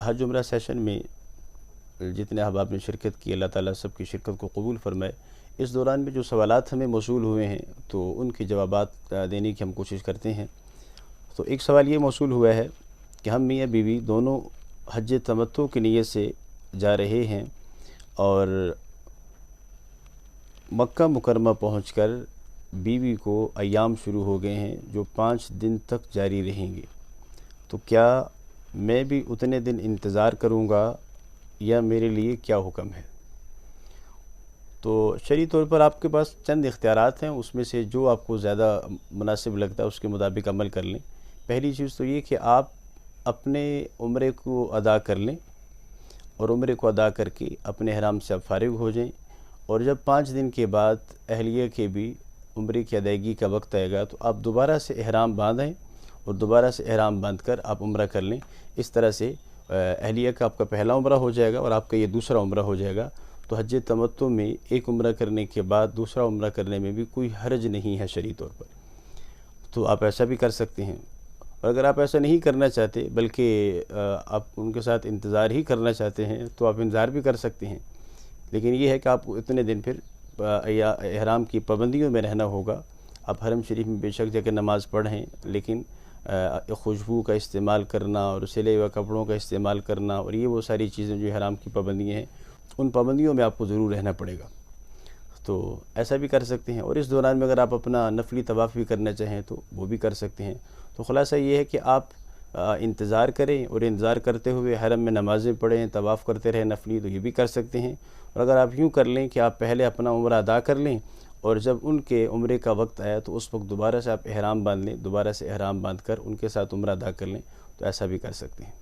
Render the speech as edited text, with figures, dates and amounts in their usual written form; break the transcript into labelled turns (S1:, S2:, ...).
S1: حج عمرہ سیشن میں جتنے احباب نے شرکت کی، اللہ تعالیٰ سب کی شرکت کو قبول فرمائے۔ اس دوران میں جو سوالات ہمیں موصول ہوئے ہیں تو ان کے جوابات دینے کی ہم کوشش کرتے ہیں۔ تو ایک سوال یہ موصول ہوا ہے کہ ہم میاں بیوی دونوں حج تمتع کی نیت سے جا رہے ہیں اور مکہ مکرمہ پہنچ کر بیوی کو ایام شروع ہو گئے ہیں جو 5 دن تک جاری رہیں گے، تو کیا میں بھی اتنے دن انتظار کروں گا یا میرے لیے کیا حکم ہے؟ تو شرعی طور پر آپ کے پاس چند اختیارات ہیں، اس میں سے جو آپ کو زیادہ مناسب لگتا ہے اس کے مطابق عمل کر لیں۔ پہلی چیز تو یہ کہ آپ اپنے عمرے کو ادا کر لیں اور عمرے کو ادا کر کے اپنے احرام سے آپ فارغ ہو جائیں، اور جب 5 دن کے بعد اہلیہ کے بھی عمرے کی ادائیگی کا وقت آئے گا تو آپ دوبارہ سے احرام باندھیں اور دوبارہ سے احرام باندھ کر آپ عمرہ کر لیں۔ اس طرح سے اہلیہ کا آپ کا پہلا عمرہ ہو جائے گا اور آپ کا یہ دوسرا عمرہ ہو جائے گا۔ تو حج تمتع میں ایک عمرہ کرنے کے بعد دوسرا عمرہ کرنے میں بھی کوئی حرج نہیں ہے شرعی طور پر، تو آپ ایسا بھی کر سکتے ہیں۔ اور اگر آپ ایسا نہیں کرنا چاہتے بلکہ آپ ان کے ساتھ انتظار ہی کرنا چاہتے ہیں تو آپ انتظار بھی کر سکتے ہیں، لیکن یہ ہے کہ آپ اتنے دن پھر احرام کی پابندیوں میں رہنا ہوگا۔ آپ حرم شریف میں بے شک جا کے نماز پڑھیں، لیکن خوشبو کا استعمال کرنا اور سلے ہوئے کپڑوں کا استعمال کرنا اور یہ وہ ساری چیزیں جو حرام کی پابندیاں ہیں، ان پابندیوں میں آپ کو ضرور رہنا پڑے گا، تو ایسا بھی کر سکتے ہیں۔ اور اس دوران میں اگر آپ اپنا نفلی طواف بھی کرنا چاہیں تو وہ بھی کر سکتے ہیں۔ تو خلاصہ یہ ہے کہ آپ انتظار کریں اور انتظار کرتے ہوئے حرم میں نمازیں پڑھیں، طواف کرتے رہیں نفلی، تو یہ بھی کر سکتے ہیں۔ اور اگر آپ یوں کر لیں کہ آپ پہلے اپنا عمرہ ادا کر لیں اور جب ان کے عمرے کا وقت آیا تو اس وقت دوبارہ سے آپ احرام باندھ لیں، دوبارہ سے احرام باندھ کر ان کے ساتھ عمرہ ادا کر لیں، تو ایسا بھی کر سکتے ہیں۔